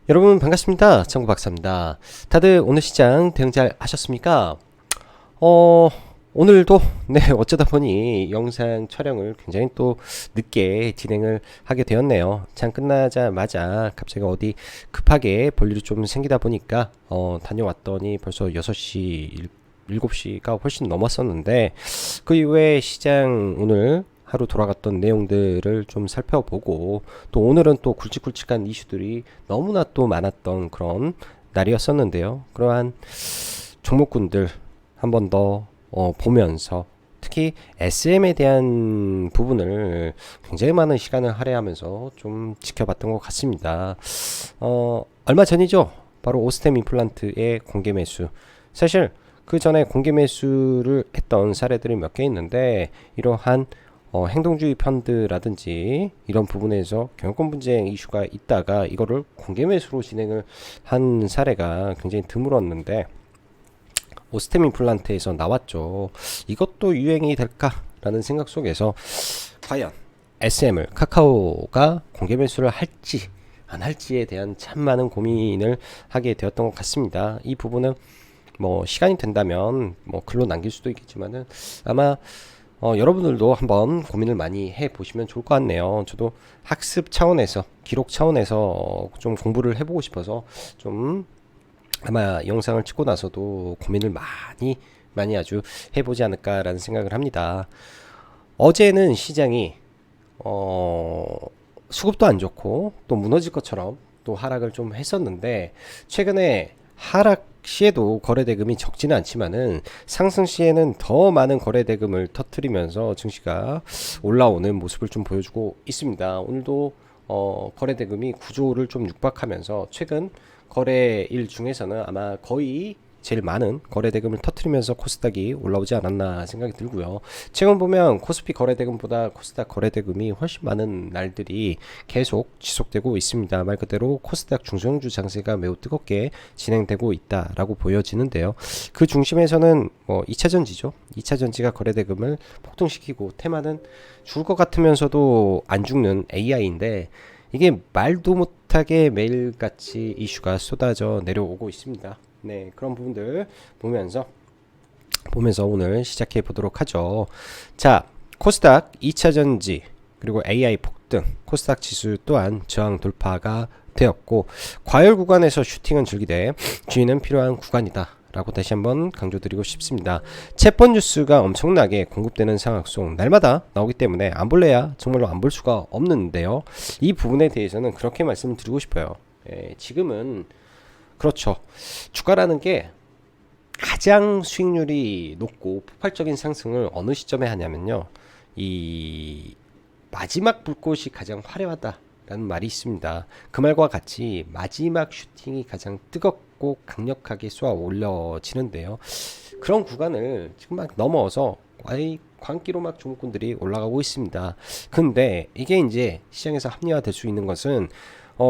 여러분 반갑습니다. 정구 박사입니다. 다들 오늘 시장 대응 잘 하셨습니까? 어, 오늘도 어쩌다 보니 영상 촬영을 굉장히 또 늦게 진행을 하게 되었네요. 장 끝나자마자 갑자기 어디 급하게 볼 일이 좀 생기다 보니까 다녀왔더니 벌써 6시 7시가 훨씬 넘었었는데, 그 이후에 시장 오늘 하루 돌아갔던 내용들을 좀 살펴보고, 또 오늘은 또 굵직굵직한 이슈들이 너무나 또 많았던 그런 날이었었는데요. 그러한 종목군들 한 번 더 보면서, 특히 SM에 대한 부분을 굉장히 많은 시간을 할애하면서 좀 지켜봤던 것 같습니다. 얼마 전이죠. 바로 오스템 임플란트의 공개 매수. 사실 그 전에 공개 매수를 했던 사례들이 몇 개 있는데, 이러한 행동주의 펀드라든지 이런 부분에서 경영권 분쟁 이슈가 있다가 이거를 공개 매수로 진행을 한 사례가 굉장히 드물었는데, 오스템 임플란트에서 나왔죠. 이것도 유행이 될까라는 생각 속에서 과연 SM을 카카오가 공개 매수를 할지 안 할지에 대한 참 많은 고민을 하게 되었던 것 같습니다. 이 부분은 뭐 시간이 된다면 뭐 글로 남길 수도 있겠지만은, 아마 여러분들도 한번 고민을 많이 해 보시면 좋을 것 같네요. 저도 학습 차원에서, 기록 차원에서 좀 공부를 해보고 싶어서 좀 아마 영상을 찍고 나서도 고민을 많이 아주 해보지 않을까라는 생각을 합니다. 어제는 시장이 수급도 안 좋고 또 무너질 것처럼 또 하락을 좀 했었는데, 최근에 하락 시에도 거래 대금이 적지는 않지만은 상승 시에는 더 많은 거래 대금을 터뜨리면서 증시가 올라오는 모습을 좀 보여주고 있습니다. 오늘도 거래 대금이 9조를 좀 육박하면서 최근 거래일 중에서는 아마 거의 제일 많은 거래 대금을 터뜨리면서 코스닥이 올라오지 않았나 생각이 들고요. 최근 보면 코스피 거래 대금보다 코스닥 거래 대금이 훨씬 많은 날들이 계속 지속되고 있습니다. 말 그대로 코스닥 중소형주 장세가 매우 뜨겁게 진행되고 있다라고 보여지는데요. 그 중심에서는 뭐 2차전지죠. 2차전지가 거래 대금을 폭등시키고, 테마는 죽을 것 같으면서도 안 죽는 AI인데, 이게 말도 못하게 매일같이 이슈가 쏟아져 내려오고 있습니다. 네, 그런 부분들 보면서 오늘 시작해 보도록 하죠. 자, 코스닥 2차전지 그리고 AI 폭등, 코스닥 지수 또한 저항 돌파가 되었고, 과열 구간에서 슈팅은 즐기되 주의는 필요한 구간이다 라고 다시 한번 강조드리고 싶습니다. 채권 뉴스가 엄청나게 공급되는 상황 속 날마다 나오기 때문에 안 볼래야 정말로 안 볼 수가 없는데요. 이 부분에 대해서는 그렇게 말씀을 드리고 싶어요. 지금은 그렇죠. 주가라는 게 가장 수익률이 높고 폭발적인 상승을 어느 시점에 하냐면요, 이 마지막 불꽃이 가장 화려하다라는 말이 있습니다. 그 말과 같이 마지막 슈팅이 가장 뜨겁고 강력하게 쏘아 올려지는데요. 그런 구간을 지금 막 넘어서 거의 광기로 막 종목군들이 올라가고 있습니다. 근데 이게 이제 시장에서 합리화될 수 있는 것은,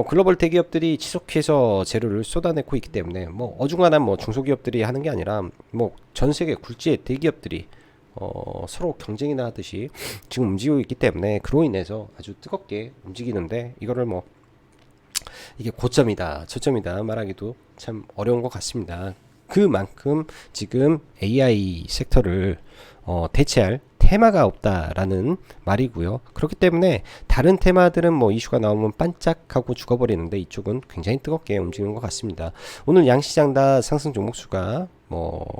글로벌 대기업들이 지속해서 재료를 쏟아내고 있기 때문에, 뭐 어중간한 뭐 중소기업들이 하는 게 아니라 뭐 전 세계 굴지의 대기업들이 서로 경쟁이나 하듯이 지금 움직이고 있기 때문에, 그로 인해서 아주 뜨겁게 움직이는데, 이거를 뭐 이게 고점이다 저점이다 말하기도 참 어려운 것 같습니다. 그만큼 지금 AI 섹터를 대체할 테마가 없다라는 말이고요. 그렇기 때문에 다른 테마들은 뭐 이슈가 나오면 반짝하고 죽어버리는데, 이쪽은 굉장히 뜨겁게 움직이는 것 같습니다. 오늘 양시장 다 상승 종목 수가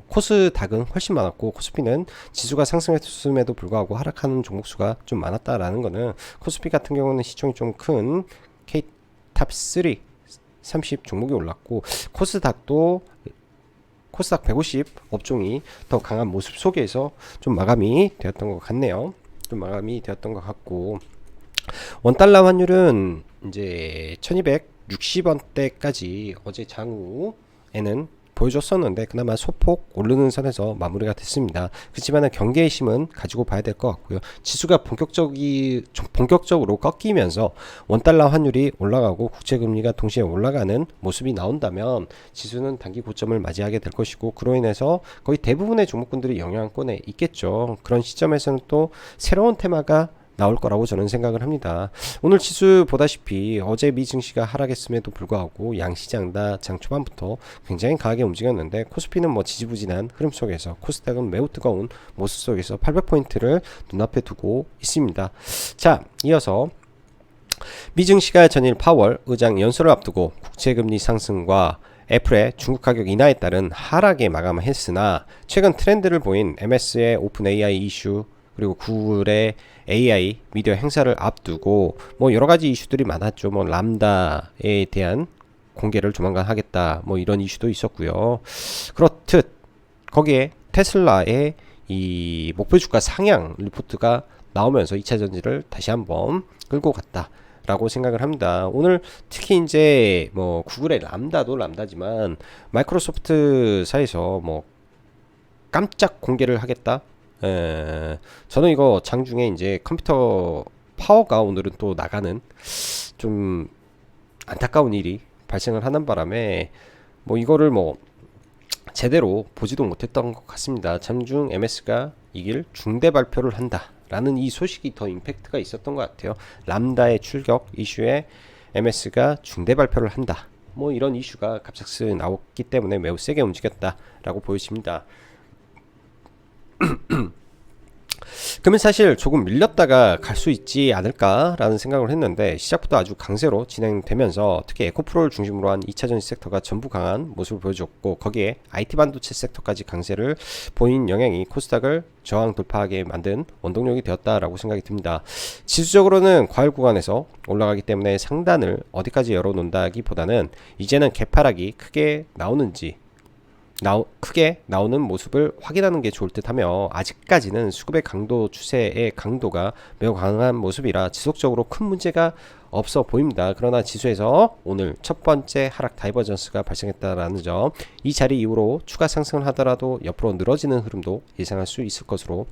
코스닥은 훨씬 많았고, 코스피는 지수가 상승했음에도 불구하고 하락하는 종목 수가 좀 많았다라는 거는, 코스피 같은 경우는 시총이 좀 큰 K탑3 30 종목이 올랐고, 코스닥 150 업종이 더 강한 모습 속에서 좀 마감이 되었던 것 같네요. 좀 마감이 되었던 것 같고, 원달러 환율은 이제 1260원대까지 어제 장후에는 보여줬었는데, 그나마 소폭 오르는 선에서 마무리가 됐습니다. 그렇지만 경계의 심은 가지고 봐야 될 것 같고요. 지수가 본격적으로 꺾이면서 원달러 환율이 올라가고 국채금리가 동시에 올라가는 모습이 나온다면 지수는 단기 고점을 맞이하게 될 것이고, 그로 인해서 거의 대부분의 종목군들이 영향권에 있겠죠. 그런 시점에서는 또 새로운 테마가 나올 거라고 저는 생각을 합니다. 오늘 지수 보다시피 어제 미 증시가 하락했음에도 불구하고 양시장 다 장 초반부터 굉장히 강하게 움직였는데 코스피는 뭐 지지부진한 흐름 속에서 코스닥은 매우 뜨거운 모습 속에서 800포인트를 눈앞에 두고 있습니다. 자, 이어서 미 증시가 전일 파월 의장 연설을 앞두고 국채금리 상승과 애플의 중국 가격 인하에 따른 하락에 마감했으나 최근 트렌드를 보인 MS의 오픈 AI 이슈 그리고 구글의 AI 미디어 행사를 앞두고 뭐 여러 가지 이슈들이 많았죠. 뭐 람다에 대한 공개를 조만간 하겠다. 뭐 이런 이슈도 있었고요. 그렇듯 거기에 테슬라의 이 목표 주가 상향 리포트가 나오면서 2차 전지를 다시 한번 끌고 갔다. 라고 생각을 합니다. 오늘 특히 이제 뭐 구글의 람다도 람다지만 마이크로소프트사에서 뭐 깜짝 공개를 하겠다. 저는 이거 장중에 이제 컴퓨터 파워가 오늘은 또 나가는 좀 안타까운 일이 발생을 하는 바람에 뭐 이거를 뭐 제대로 보지도 못했던 것 같습니다. 장중 MS가 이길 중대 발표를 한다 라는 이 소식이 더 임팩트가 있었던 것 같아요. 람다의 출격 이슈에 MS가 중대 발표를 한다 뭐 이런 이슈가 갑작스레 나왔기 때문에 매우 세게 움직였다 라고 보여집니다. 그러면 사실 조금 밀렸다가 갈 수 있지 않을까라는 생각을 했는데 시작부터 아주 강세로 진행되면서 특히 에코프로를 중심으로 한 2차전지 섹터가 전부 강한 모습을 보여줬고 거기에 IT 반도체 섹터까지 강세를 보인 영향이 코스닥을 저항 돌파하게 만든 원동력이 되었다라고 생각이 듭니다. 지수적으로는 과열 구간에서 올라가기 때문에 상단을 어디까지 열어놓는다기보다는 이제는 개파락이 크게 나오는지 크게 나오는 모습을 확인하는 게 좋을 듯하며 아직까지는 수급의 강도 추세의 강도가 매우 강한 모습이라 지속적으로 큰 문제가 없어 보입니다. 그러나 지수에서 오늘 첫 번째 하락 다이버전스가 발생했다라는 점, 이 자리 이후로 추가 상승을 하더라도 옆으로 늘어지는 흐름도 예상할 수 있을 것으로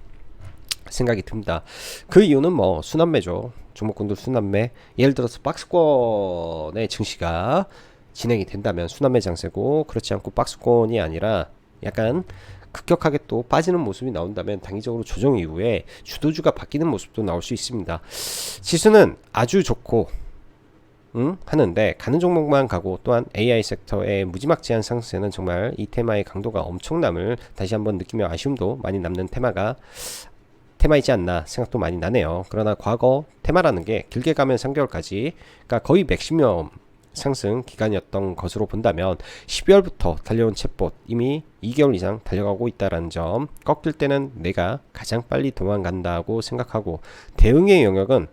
생각이 듭니다. 그 이유는 뭐 순환매죠. 종목군들 순환매. 예를 들어서 박스권의 증시가 진행이 된다면 순환매 장세고 그렇지 않고 박스권이 아니라 약간 급격하게 또 빠지는 모습이 나온다면 단기적으로 조정 이후에 주도주가 바뀌는 모습도 나올 수 있습니다. 지수는 아주 좋고 하는데 가는 종목만 가고 또한 AI 섹터의 무지막지한 상승에는 정말 이 테마의 강도가 엄청남을 다시 한번 느끼며 아쉬움도 많이 남는 테마이지 않나 생각도 많이 나네요. 그러나 과거 테마라는 게 길게 가면 3개월까지 그러니까 거의 맥시멈 상승 기간이었던 것으로 본다면 12월부터 달려온 챗봇 이미 2개월 이상 달려가고 있다는 점, 꺾일 때는 내가 가장 빨리 도망간다고 생각하고 대응의 영역은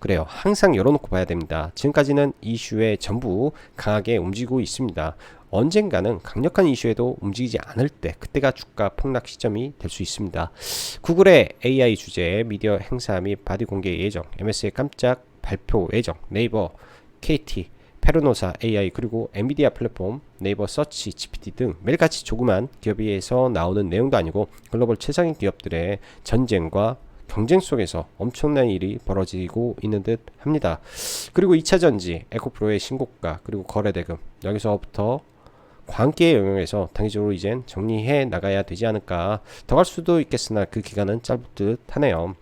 그래요. 항상 열어놓고 봐야 됩니다. 지금까지는 이슈에 전부 강하게 움직이고 있습니다. 언젠가는 강력한 이슈에도 움직이지 않을 때 그때가 주가 폭락 시점이 될 수 있습니다. 구글의 AI 주제 미디어 행사 및 바디 공개 예정, MS의 깜짝 발표 예정, 네이버, KT, 페르노사 AI 그리고 엔비디아 플랫폼, 네이버 서치, GPT 등 매일같이 조그만 기업에서 나오는 내용도 아니고 글로벌 최상위 기업들의 전쟁과 경쟁 속에서 엄청난 일이 벌어지고 있는 듯 합니다. 그리고 2차전지, 에코프로의 신고가, 그리고 거래대금 여기서부터 광기의 영역에서 단기적으로 이젠 정리해 나가야 되지 않을까. 더 갈 수도 있겠으나 그 기간은 짧을 듯 하네요.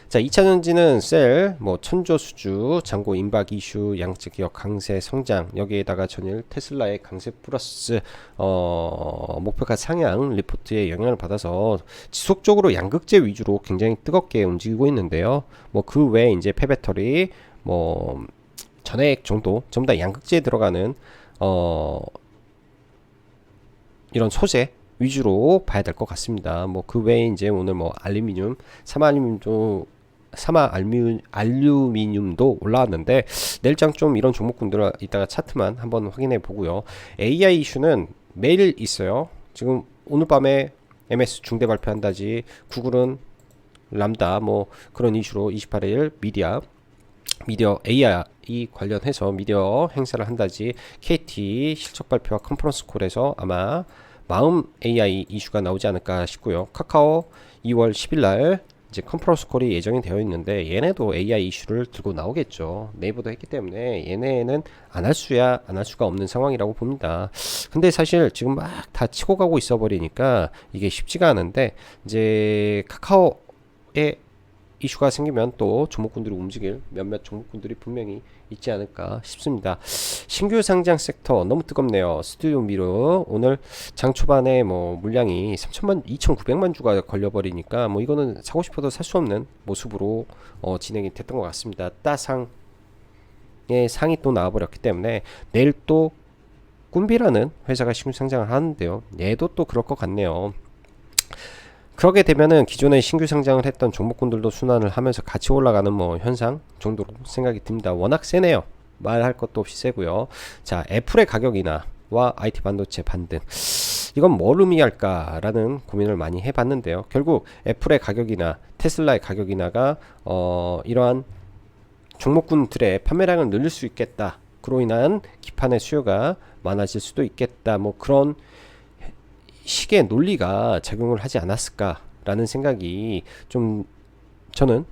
자, 2차전지는 셀, 뭐 천조수주, 잔고 임박 이슈, 양측 기업 강세 성장, 여기에다가 전일 테슬라의 강세 플러스 목표가 상향 리포트의 영향을 받아서 지속적으로 양극재 위주로 굉장히 뜨겁게 움직이고 있는데요. 뭐 그 외에 이제 폐배터리, 뭐 전액 정도 전부 다 양극재에 들어가는 이런 소재 위주로 봐야 될 것 같습니다. 뭐 그 외에 이제 오늘 뭐 알루미늄, 알루미늄도 올라왔는데 내일장 좀 이런 종목군들 이따가 차트만 한번 확인해 보고요. AI 이슈는 매일 있어요. 지금 오늘 밤에 MS 중대 발표한다지, 구글은 람다 뭐 그런 이슈로 28일 미디어 AI 관련해서 미디어 행사를 한다지, KT 실적 발표와 컨퍼런스 콜에서 아마 마음 AI 이슈가 나오지 않을까 싶고요. 카카오 2월 10일날 이제 컨퍼런스 콜이 예정이 되어 있는데 얘네도 AI 이슈를 들고 나오겠죠. 네이버도 했기 때문에 얘네는 안 할 수가 없는 상황이라고 봅니다. 근데 사실 지금 막 다 치고 가고 있어 버리니까 이게 쉽지가 않은데, 이제 카카오의 이슈가 생기면 또 종목군들이 움직일 몇몇 종목군들이 분명히 있지 않을까 싶습니다. 신규 상장 섹터 너무 뜨겁네요. 스튜디오 미러 오늘 장 초반에 뭐 물량이 3천만 2,900만 주가 걸려버리니까 뭐 이거는 사고 싶어도 살 수 없는 모습으로 진행이 됐던 것 같습니다. 따상의 상이 또 나와버렸기 때문에 내일 또 꿈비라는 회사가 신규 상장을 하는데요. 얘도 또 그럴 것 같네요. 그러게 되면은 기존에 신규 상장을 했던 종목군들도 순환을 하면서 같이 올라가는 뭐 현상 정도로 생각이 듭니다. 워낙 세네요. 말할 것도 없이 세고요. 자, 애플의 가격이나 와 IT 반도체 반등, 이건 뭘 의미할까라는 고민을 많이 해봤는데요. 결국 애플의 가격이나 테슬라의 가격이나가 이러한 종목군들의 판매량을 늘릴 수 있겠다. 그로 인한 기판의 수요가 많아질 수도 있겠다. 뭐 그런 식의 논리가 작용을 하지 않았을까라는 생각이 좀 저는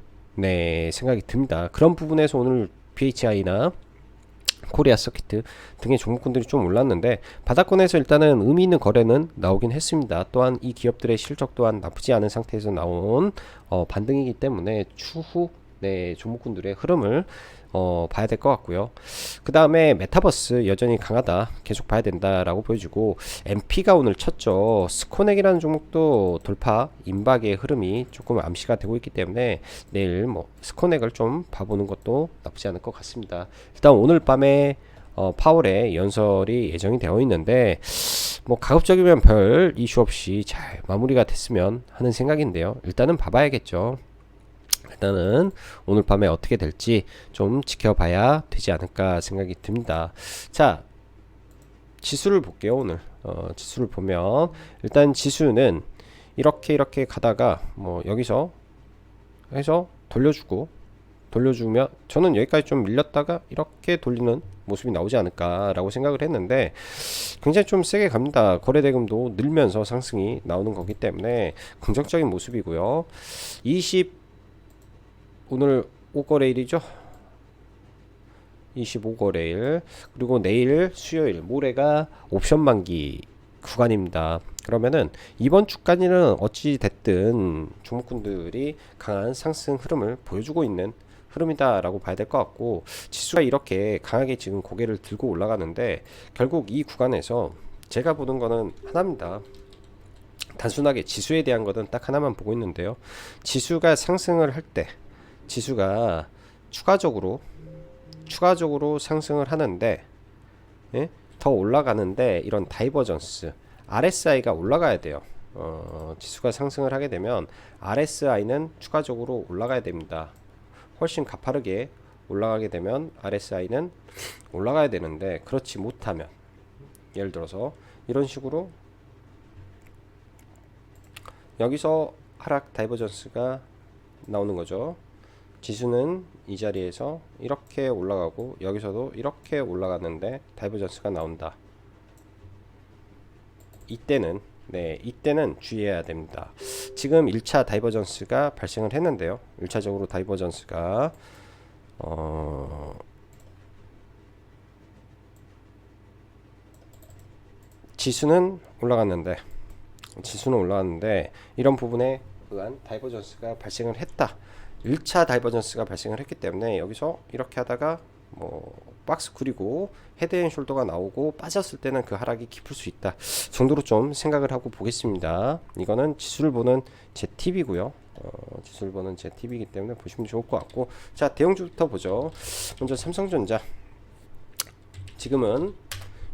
생각이 듭니다. 그런 부분에서 오늘 BHI나 코리아 서키트 등의 종목군들이 좀 올랐는데 바닥권에서 일단은 의미 있는 거래는 나오긴 했습니다. 또한 이 기업들의 실적 또한 나쁘지 않은 상태에서 나온 반등이기 때문에 추후 종목군들의 흐름을 봐야 될 것 같고요. 그 다음에 메타버스 여전히 강하다, 계속 봐야 된다라고 보여주고, MP가 오늘 쳤죠. 스코넥이라는 종목도 돌파 임박의 흐름이 조금 암시가 되고 있기 때문에 내일 뭐 스코넥을 좀 봐보는 것도 나쁘지 않을 것 같습니다. 일단 오늘 밤에 파월의 연설이 예정이 되어 있는데 뭐 가급적이면 별 이슈 없이 잘 마무리가 됐으면 하는 생각인데요. 일단은 봐봐야겠죠. 일단은 오늘 밤에 어떻게 될지 좀 지켜봐야 되지 않을까 생각이 듭니다. 자, 지수를 볼게요. 오늘 지수를 보면 일단 지수는 이렇게 가다가 뭐 여기서 해서 돌려주면 저는 여기까지 좀 밀렸다가 이렇게 돌리는 모습이 나오지 않을까 라고 생각을 했는데 굉장히 좀 세게 갑니다. 거래대금도 늘면서 상승이 나오는 거기 때문에 긍정적인 모습이고요. 오늘 5거래일이죠. 25거래일, 그리고 내일 수요일 모레가 옵션 만기 구간입니다. 그러면은 이번 주까지는 어찌 됐든 종목군들이 강한 상승 흐름을 보여주고 있는 흐름이다 라고 봐야 될 것 같고, 지수가 이렇게 강하게 지금 고개를 들고 올라가는데 결국 이 구간에서 제가 보는 거는 하나입니다. 단순하게 지수에 대한 것은 딱 하나만 보고 있는데요. 지수가 상승을 할 때, 지수가 추가적으로 상승을 하는데 더 올라가는데 이런 다이버전스 RSI가 올라가야 돼요. 지수가 상승을 하게 되면 RSI는 추가적으로 올라가야 됩니다. 훨씬 가파르게 올라가게 되면 RSI는 올라가야 되는데, 그렇지 못하면 예를 들어서 이런 식으로 여기서 하락 다이버전스가 나오는 거죠. 지수는 이 자리에서 이렇게 올라가고 여기서도 이렇게 올라갔는데 다이버전스가 나온다. 이때는 주의해야 됩니다. 지금 1차 다이버전스가 발생을 했는데요. 1차적으로 다이버전스가 지수는 올라갔는데 이런 부분에 의한 다이버전스가 발생을 했다. 1차 다이버전스가 발생을 했기 때문에 여기서 이렇게 하다가 뭐 박스 그리고 헤드앤숄더가 나오고 빠졌을 때는 그 하락이 깊을 수 있다 정도로 좀 생각을 하고 보겠습니다. 이거는 지수를 보는 제 팁이고요. 지수를 보는 제 팁이기 때문에 보시면 좋을 것 같고, 자, 대형주부터 보죠. 먼저 삼성전자. 지금은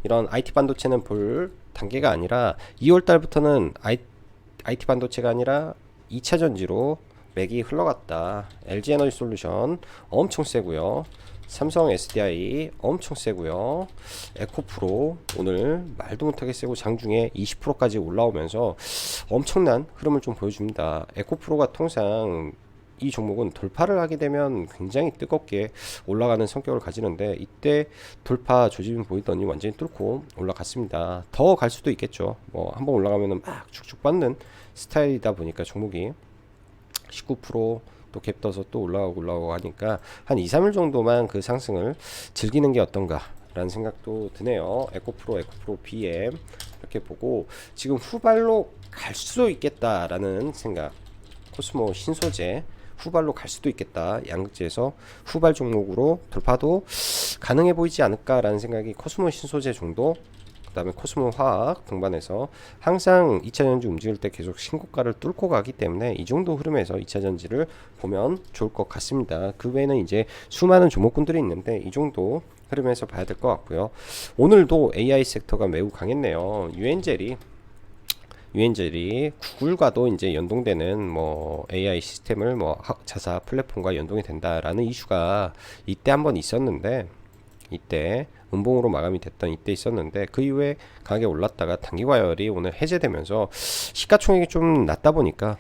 이런 IT 반도체는 볼 단계가 아니라 2월 달부터는 IT 반도체가 아니라 2차 전지로 맥이 흘러갔다. LG 에너지 솔루션 엄청 세고요. 삼성 SDI 엄청 세고요. 에코프로 오늘 말도 못하게 세고 장중에 20%까지 올라오면서 엄청난 흐름을 좀 보여줍니다. 에코프로가 통상 이 종목은 돌파를 하게 되면 굉장히 뜨겁게 올라가는 성격을 가지는데 이때 돌파 조짐이 보이더니 완전히 뚫고 올라갔습니다. 더 갈 수도 있겠죠. 뭐 한번 올라가면은 막 쭉쭉 뻗는 스타일이다 보니까 종목이 19%또 갭 떠서 또 올라가고 하니까 한 2-3일 정도만 그 상승을 즐기는 게 어떤가 라는 생각도 드네요. 에코프로 BM 이렇게 보고 지금 후발로 갈 수도 있겠다 라는 생각. 코스모 신소재 후발로 갈 수도 있겠다. 양극재에서 후발 종목으로 돌파도 가능해 보이지 않을까라는 생각이 코스모 신소재 정도, 그 다음에 코스모 화학 동반해서 항상 2차전지 움직일 때 계속 신고가를 뚫고 가기 때문에 이 정도 흐름에서 2차전지를 보면 좋을 것 같습니다. 그 외에는 이제 수많은 종목군들이 있는데 이 정도 흐름에서 봐야 될 것 같고요. 오늘도 AI 섹터가 매우 강했네요. 유엔젤이 구글과도 이제 연동되는 뭐 AI 시스템을 뭐 자사 플랫폼과 연동이 된다라는 이슈가 이때 한번 있었는데, 이때 음봉으로 마감이 됐던 이때 있었는데, 그 이후에 강하게 올랐다가 단기 과열이 오늘 해제되면서 시가총액이 좀 낮다 보니까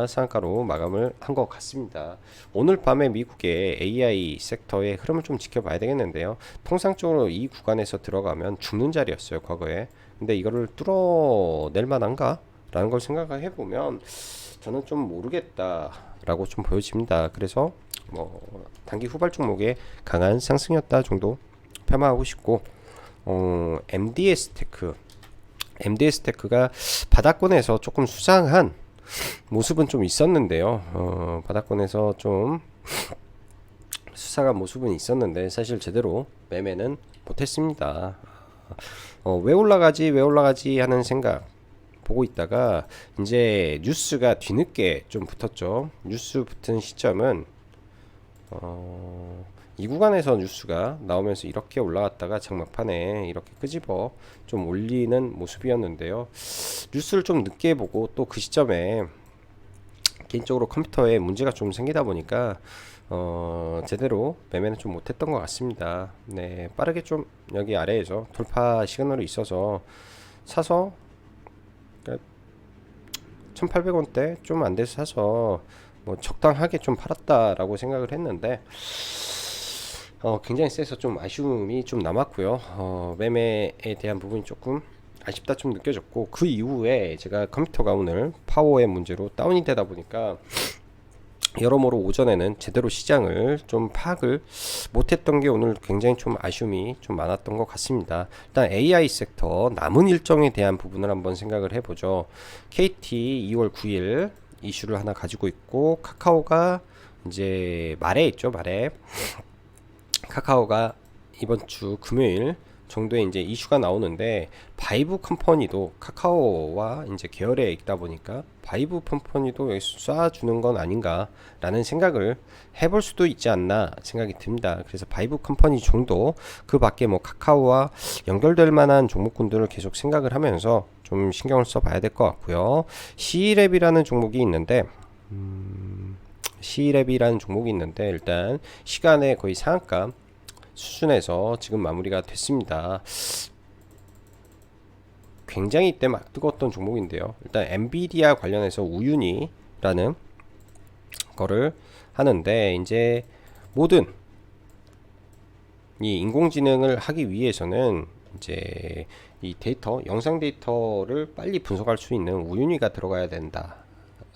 상한가로 마감을 한 것 같습니다. 오늘 밤에 미국의 AI 섹터의 흐름을 좀 지켜봐야 되겠는데요. 통상적으로 이 구간에서 들어가면 죽는 자리였어요, 과거에. 근데 이거를 뚫어낼 만한가? 라는 걸 생각해 보면 저는 좀 모르겠다라고 좀 보여집니다. 그래서 뭐 단기 후발 종목에 강한 상승이었다 정도 폄하하고 싶고, MDS 테크가 바닥권에서 조금 수상한 모습은 좀 있었는데요. 바닥권에서 좀 수상한 모습은 있었는데 사실 제대로 매매는 못했습니다. 왜 올라가지 하는 생각 보고 있다가 이제 뉴스가 뒤늦게 좀 붙었죠. 뉴스 붙은 시점은 이 구간에서 뉴스가 나오면서 이렇게 올라갔다가 장막판에 이렇게 끄집어 좀 올리는 모습이었는데요. 뉴스를 좀 늦게 보고 또 그 시점에 개인적으로 컴퓨터에 문제가 좀 생기다 보니까 제대로 매매는 좀 못했던 것 같습니다. 네, 빠르게 좀 여기 아래에서 돌파 시그널이 있어서 사서 1800원대 좀 안 돼서 사서 뭐 적당하게 좀 팔았다라고 생각을 했는데 굉장히 세서 좀 아쉬움이 좀 남았고요. 매매에 대한 부분이 조금 아쉽다 좀 느껴졌고, 그 이후에 제가 컴퓨터가 오늘 파워의 문제로 다운이 되다 보니까 여러모로 오전에는 제대로 시장을 좀 파악을 못했던 게 오늘 굉장히 좀 아쉬움이 좀 많았던 것 같습니다. 일단 AI 섹터 남은 일정에 대한 부분을 한번 생각을 해보죠. KT 2월 9일 이슈를 하나 가지고 있고, 카카오가 이제 말에 있죠. 말에 카카오가 이번 주 금요일 정도에 이제 이슈가 나오는데, 바이브 컴퍼니도 카카오와 이제 계열에 있다 보니까 바이브 컴퍼니도 쏴주는 건 아닌가라는 생각을 해볼 수도 있지 않나 생각이 듭니다. 그래서 바이브 컴퍼니 정도, 그 밖에 뭐 카카오와 연결될 만한 종목군들을 계속 생각을 하면서 좀 신경을 써 봐야 될 것 같고요. C랩이라는 종목이 있는데, 일단 시간에 거의 상한가 수준에서 지금 마무리가 됐습니다. 굉장히 이때 막 뜨거웠던 종목인데요. 일단 엔비디아 관련해서 우윤희라는 거를 하는데, 이제 모든 이 인공지능을 하기 위해서는 이제 이 데이터, 영상 데이터를 빨리 분석할 수 있는 우윤희가 들어가야 된다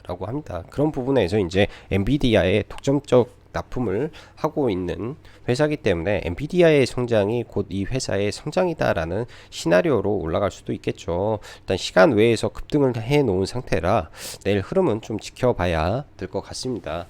라고 합니다. 그런 부분에서 이제 엔비디아의 독점적 납품을 하고 있는 회사이기 때문에 엔비디아의 성장이 곧 이 회사의 성장이다라는 시나리오로 올라갈 수도 있겠죠. 일단 시간 외에서 급등을 해 놓은 상태라 내일 흐름은 좀 지켜봐야 될 것 같습니다.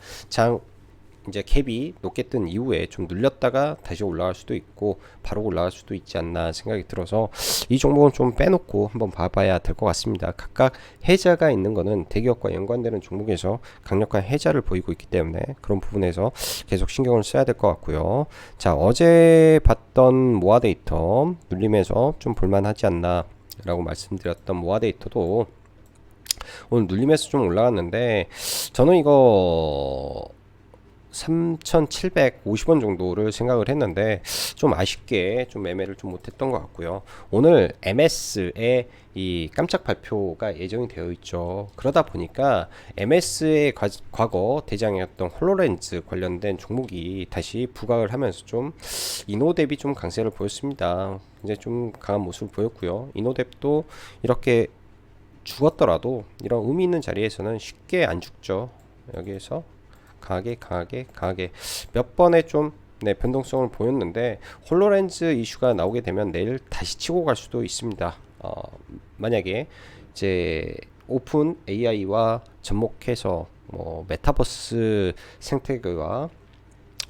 이제 캡이 높게 뜬 이후에 좀 눌렸다가 다시 올라갈 수도 있고 바로 올라갈 수도 있지 않나 생각이 들어서 이 종목은 좀 빼놓고 한번 봐봐야 될 것 같습니다. 각각 해자가 있는 거는 대기업과 연관되는 종목에서 강력한 해자를 보이고 있기 때문에 그런 부분에서 계속 신경을 써야 될 것 같고요. 자, 어제 봤던 모아 데이터 눌림에서 좀 볼만하지 않나 라고 말씀드렸던 모아 데이터도 오늘 눌림에서 좀 올라갔는데, 저는 이거 3,750원 정도를 생각을 했는데 좀 아쉽게 좀 매매를 좀 못했던 것 같고요. 오늘 MS의 이 깜짝 발표가 예정이 되어 있죠. 그러다 보니까 MS의 과거 대장이었던 홀로렌즈 관련된 종목이 다시 부각을 하면서 좀 이노 대비 좀 강세를 보였습니다. 이제 좀 강한 모습을 보였고요. 이노 대비도 이렇게 죽었더라도 이런 의미 있는 자리에서는 쉽게 안 죽죠. 여기에서 강하게 몇 번의 좀 변동성을 보였는데, 홀로렌즈 이슈가 나오게 되면 내일 다시 치고 갈 수도 있습니다. 만약에 이제 오픈 AI와 접목해서 뭐 메타버스 생태계와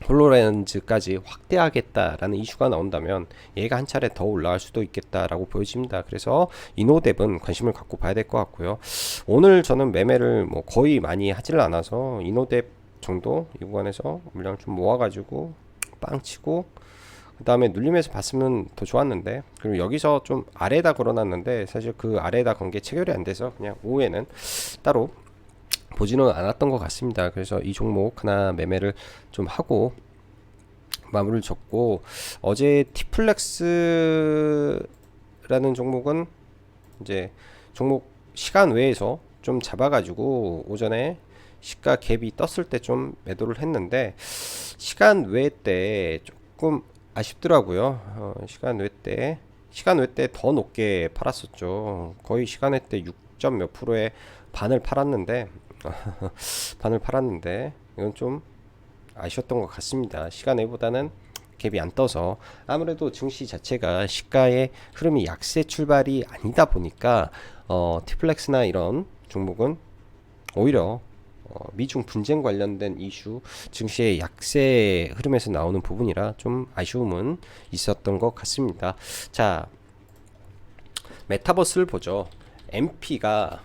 홀로렌즈까지 확대하겠다라는 이슈가 나온다면 얘가 한 차례 더 올라갈 수도 있겠다라고 보여집니다. 그래서 이노뎁은 관심을 갖고 봐야 될 것 같고요. 오늘 저는 매매를 뭐 거의 많이 하질 않아서 이노뎁 정도 이 구간에서 물량 좀 모아가지고 빵 치고 그 다음에 눌림에서 봤으면 더 좋았는데, 그리고 여기서 좀 아래에다 걸어놨는데 사실 그 아래에다 건 게 체결이 안 돼서 그냥 오후에는 따로 보지는 않았던 것 같습니다. 그래서 이 종목 하나 매매를 좀 하고 마무리를 졌고, 어제 티플렉스라는 종목은 이제 종목 시간 외에서 좀 잡아가지고 오전에 시가 갭이 떴을 때 좀 매도를 했는데 시간 외 때 조금 아쉽더라고요. 시간 외 때 더 높게 팔았었죠. 거의 시간 외 때 6점 몇 프로에 반을 팔았는데 이건 좀 아쉬웠던 것 같습니다. 시간 외보다는 갭이 안 떠서 아무래도 증시 자체가 시가의 흐름이 약세 출발이 아니다 보니까 티플렉스나 이런 종목은 오히려 미중 분쟁 관련된 이슈, 증시의 약세 흐름에서 나오는 부분이라 좀 아쉬움은 있었던 것 같습니다. 자, 메타버스를 보죠. MP가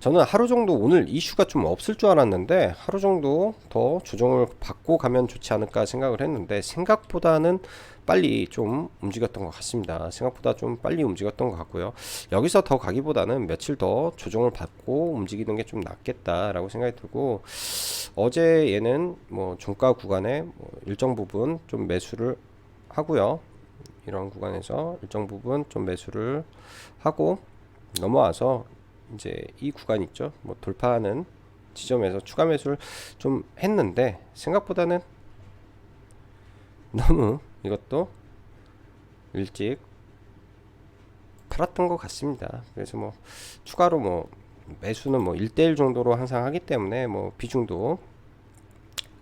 저는 하루 정도 오늘 이슈가 좀 없을 줄 알았는데 하루 정도 더 조정을 받고 가면 좋지 않을까 생각을 했는데 생각보다는 빨리 좀 움직였던 것 같습니다. 생각보다 좀 빨리 움직였던 것 같고요. 여기서 더 가기보다는 며칠 더 조정을 받고 움직이는 게 좀 낫겠다라고 생각이 들고, 어제 얘는 뭐 종가 구간에 뭐 일정 부분 좀 매수를 하고요. 이런 구간에서 일정 부분 좀 매수를 하고 넘어와서 이제 이 구간 있죠. 뭐 돌파하는 지점에서 추가 매수를 좀 했는데 생각보다는 너무 이것도 일찍 팔았던 것 같습니다. 그래서 뭐 추가로 뭐 매수는 뭐 1대1 정도로 항상 하기 때문에 뭐 비중도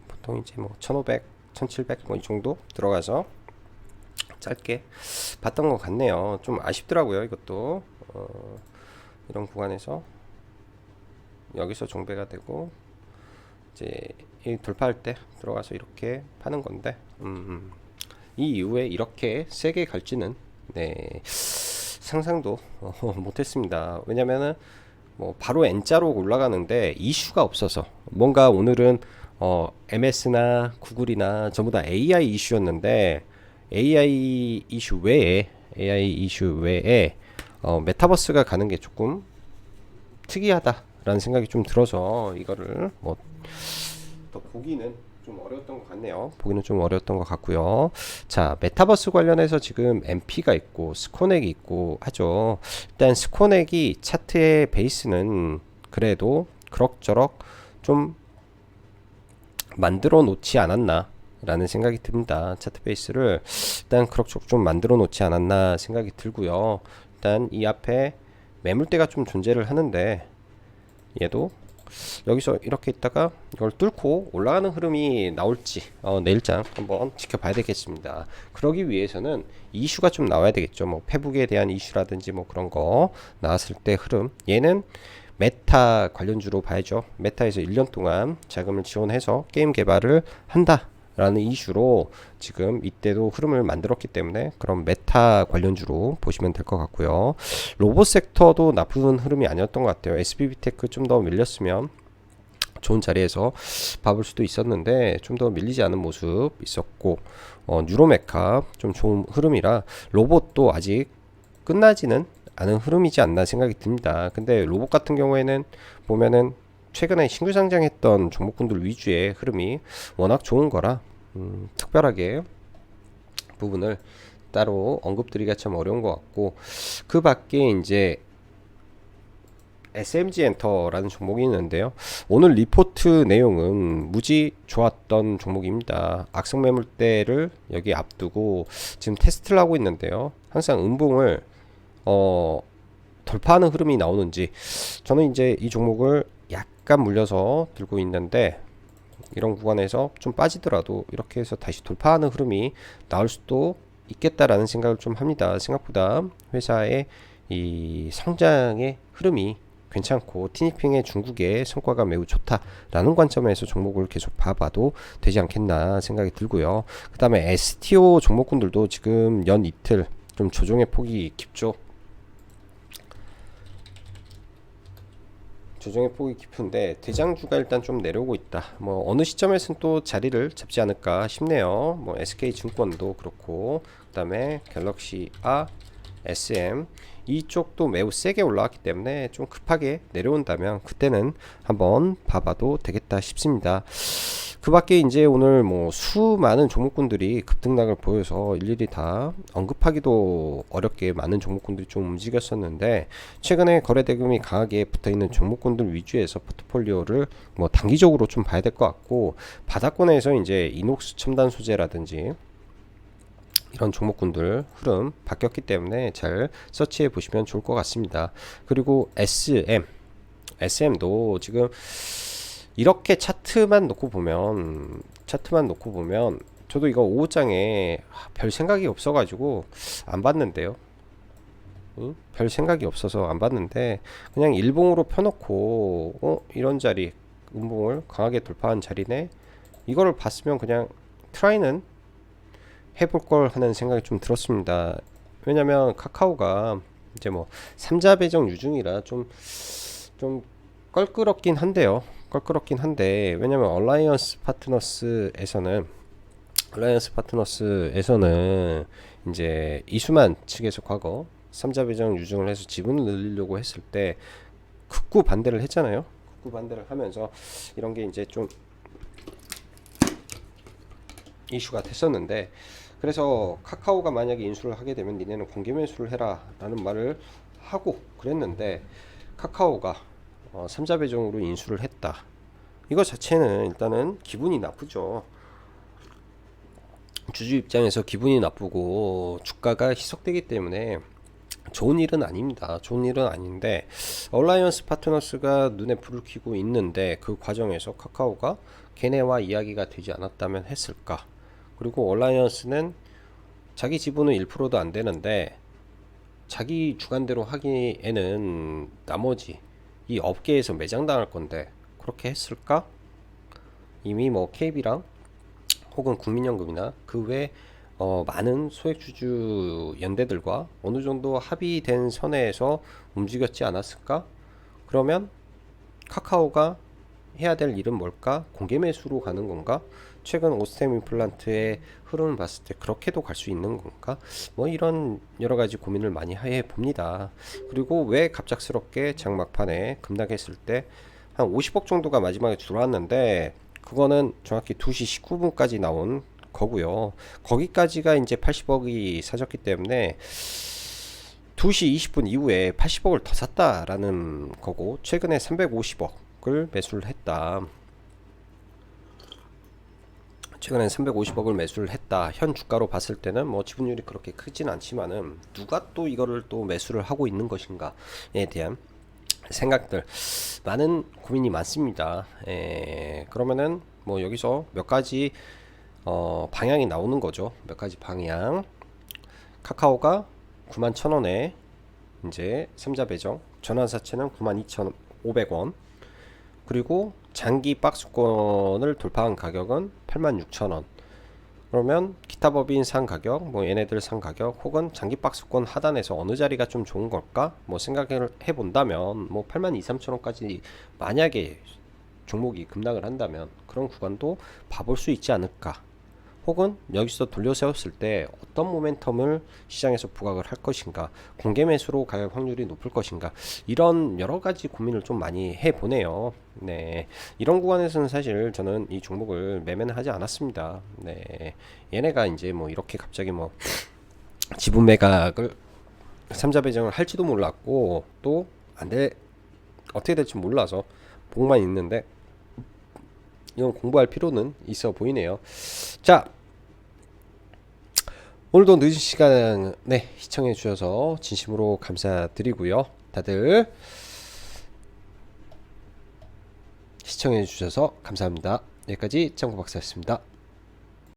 보통 이제 뭐 1500, 1700 뭐 이 정도 들어가서 짧게 봤던 것 같네요. 좀 아쉽더라고요. 이것도 이런 구간에서 여기서 정배가 되고 이제 이 돌파할 때 들어가서 이렇게 파는 건데 이 이후에 이렇게 세게 갈지는 상상도 못했습니다. 왜냐면은 뭐 바로 N자로 올라가는데 이슈가 없어서, 뭔가 오늘은 MS나 구글이나 전부 다 AI 이슈였는데 AI 이슈 외에 메타버스가 가는 게 조금 특이하다라는 생각이 좀 들어서 이거를 뭐 더 보기는 좀 어려웠던 것 같네요. 보기는 좀 어려웠던 것 같고요. 자, 메타버스 관련해서 지금 MP가 있고 스코넥이 있고 하죠. 일단 스코넥이 차트의 베이스는 그래도 그럭저럭 좀 만들어 놓지 않았나 라는 생각이 듭니다. 차트 베이스를 일단 그럭저럭 좀 만들어 놓지 않았나 생각이 들고요. 일단 이 앞에 매물대가 좀 존재를 하는데 얘도 여기서 이렇게 있다가 이걸 뚫고 올라가는 흐름이 나올지 내일장 한번 지켜봐야 되겠습니다. 그러기 위해서는 이슈가 좀 나와야 되겠죠. 뭐 페북에 대한 이슈라든지 뭐 그런 거 나왔을 때 흐름, 얘는 메타 관련주로 봐야죠. 메타에서 1년 동안 자금을 지원해서 게임 개발을 한다 라는 이슈로 지금 이때도 흐름을 만들었기 때문에 그런 메타 관련주로 보시면 될 것 같고요. 로봇 섹터도 나쁜 흐름이 아니었던 것 같아요. SBB테크 좀 더 밀렸으면 좋은 자리에서 봐볼 수도 있었는데 좀 더 밀리지 않은 모습 있었고, 뉴로메카 좀 좋은 흐름이라 로봇도 아직 끝나지는 않은 흐름이지 않나 생각이 듭니다. 근데 로봇 같은 경우에는 보면은 최근에 신규 상장했던 종목군들 위주의 흐름이 워낙 좋은 거라 특별하게 부분을 따로 언급드리기가 참 어려운 것 같고, 그 밖에 이제 SMG 엔터라는 종목이 있는데요. 오늘 리포트 내용은 무지 좋았던 종목입니다. 악성 매물대를 여기 앞두고 지금 테스트를 하고 있는데요. 항상 음봉을 돌파하는 흐름이 나오는지, 저는 이제 이 종목을 약간 물려서 들고 있는데 이런 구간에서 좀 빠지더라도 이렇게 해서 다시 돌파하는 흐름이 나올 수도 있겠다라는 생각을 좀 합니다. 생각보다 회사의 이 성장의 흐름이 괜찮고 티니핑의 중국의 성과가 매우 좋다라는 관점에서 종목을 계속 봐봐도 되지 않겠나 생각이 들고요. 그 다음에 STO 종목군들도 지금 연 이틀 좀 조정의 폭이 깊죠. 조정의 폭이 깊은데 대장주가 일단 좀 내려오고 있다. 뭐 어느 시점에서는 또 자리를 잡지 않을까 싶네요. 뭐 SK증권도 그렇고 그다음에 갤럭시 A, SM 이쪽도 매우 세게 올라왔기 때문에 좀 급하게 내려온다면 그때는 한번 봐봐도 되겠다 싶습니다. 그 밖에 이제 오늘 뭐 수많은 종목군들이 급등락을 보여서 일일이 다 언급하기도 어렵게 많은 종목군들이 좀 움직였었는데 최근에 거래대금이 강하게 붙어있는 종목군들 위주에서 포트폴리오를 뭐 단기적으로 좀 봐야 될 것 같고 바닥권에서 이제 이녹스 첨단 소재라든지 이런 종목군들 흐름 바뀌었기 때문에 잘 서치해 보시면 좋을 것 같습니다. 그리고 SM도 지금 이렇게 차트만 놓고 보면 저도 이거 5장에 별 생각이 없어 가지고 안 봤는데요. 별 생각이 없어서 안 봤는데 그냥 일봉으로 펴놓고 이런 자리 음봉을 강하게 돌파한 자리네 이거를 봤으면 그냥 트라이는 해볼 걸 하는 생각이 좀 들었습니다. 왜냐면 카카오가 이제 뭐 3자 배정 유중이라 좀 껄끄럽긴 한데요. 왜냐면 얼라이언스 파트너스에서는 이제 이수만 측에서 과거 3자 배정 유중을 해서 지분을 늘리려고 했을 때 극구 반대를 했잖아요. 극구 반대를 하면서 이런 게 이제 좀 이슈가 됐었는데 그래서 카카오가 만약에 인수를 하게 되면 니네는 공개 매수를 해라 라는 말을 하고 그랬는데 카카오가 3자 배정으로 인수를 했다. 이거 자체는 일단은 기분이 나쁘죠. 주주 입장에서 기분이 나쁘고 주가가 희석되기 때문에 좋은 일은 아닙니다. 좋은 일은 아닌데 얼라이언스 파트너스가 눈에 불을 켜고 있는데 그 과정에서 카카오가 걔네와 이야기가 되지 않았다면 했을까. 그리고 얼라이언스는 자기 지분은 1%도 안 되는데 자기 주관대로 하기에는 나머지 이 업계에서 매장당할 건데 그렇게 했을까? 이미 뭐 KB랑 혹은 국민연금이나 그 외 많은 소액주주 연대들과 어느 정도 합의된 선에서 움직였지 않았을까? 그러면 카카오가 해야 될 일은 뭘까? 공개 매수로 가는 건가? 최근 오스템 임플란트의 흐름을 봤을 때 그렇게도 갈 수 있는 건가? 뭐 이런 여러 가지 고민을 많이 해 봅니다. 그리고 왜 갑작스럽게 장막판에 급락했을 때 한 50억 정도가 마지막에 들어왔는데 그거는 정확히 2시 19분까지 나온 거고요. 거기까지가 이제 80억이 사졌기 때문에 2시 20분 이후에 80억을 더 샀다라는 거고 최근에 350억을 매수를 했다. 최근에 350억을 매수를 했다. 현 주가로 봤을 때는 뭐 지분율이 그렇게 크진 않지만은 누가 또 이거를 또 매수를 하고 있는 것인가에 대한 생각들 많은 고민이 많습니다. 그러면은 뭐 여기서 몇 가지 방향이 나오는 거죠. 몇 가지 방향. 카카오가 91,000원에 이제 3자 배정 전환사채는 92,500원 그리고 장기 박스권을 돌파한 가격은 86,000원. 그러면 기타 법인 산 가격, 뭐 얘네들 산 가격, 혹은 장기 박스권 하단에서 어느 자리가 좀 좋은 걸까? 뭐 생각을 해본다면, 뭐 82,000~3,000원까지 만약에 종목이 급락을 한다면 그런 구간도 봐볼 수 있지 않을까? 혹은 여기서 돌려 세웠을 때 어떤 모멘텀을 시장에서 부각을 할 것인가, 공개 매수로 갈 확률이 높을 것인가, 이런 여러 가지 고민을 좀 많이 해보네요. 네, 이런 구간에서는 사실 저는 이 종목을 매매는 하지 않았습니다. 네, 얘네가 이제 뭐 이렇게 갑자기 뭐 지분 매각을 3자 배정을 할지도 몰랐고 또 어떻게 될지 몰라서 보고만 있는데 이건 공부할 필요는 있어 보이네요. 자, 오늘도 늦은 시간에 시청해 주셔서 진심으로 감사드리고요. 다들 시청해 주셔서 감사합니다. 여기까지 짱구 박사였습니다.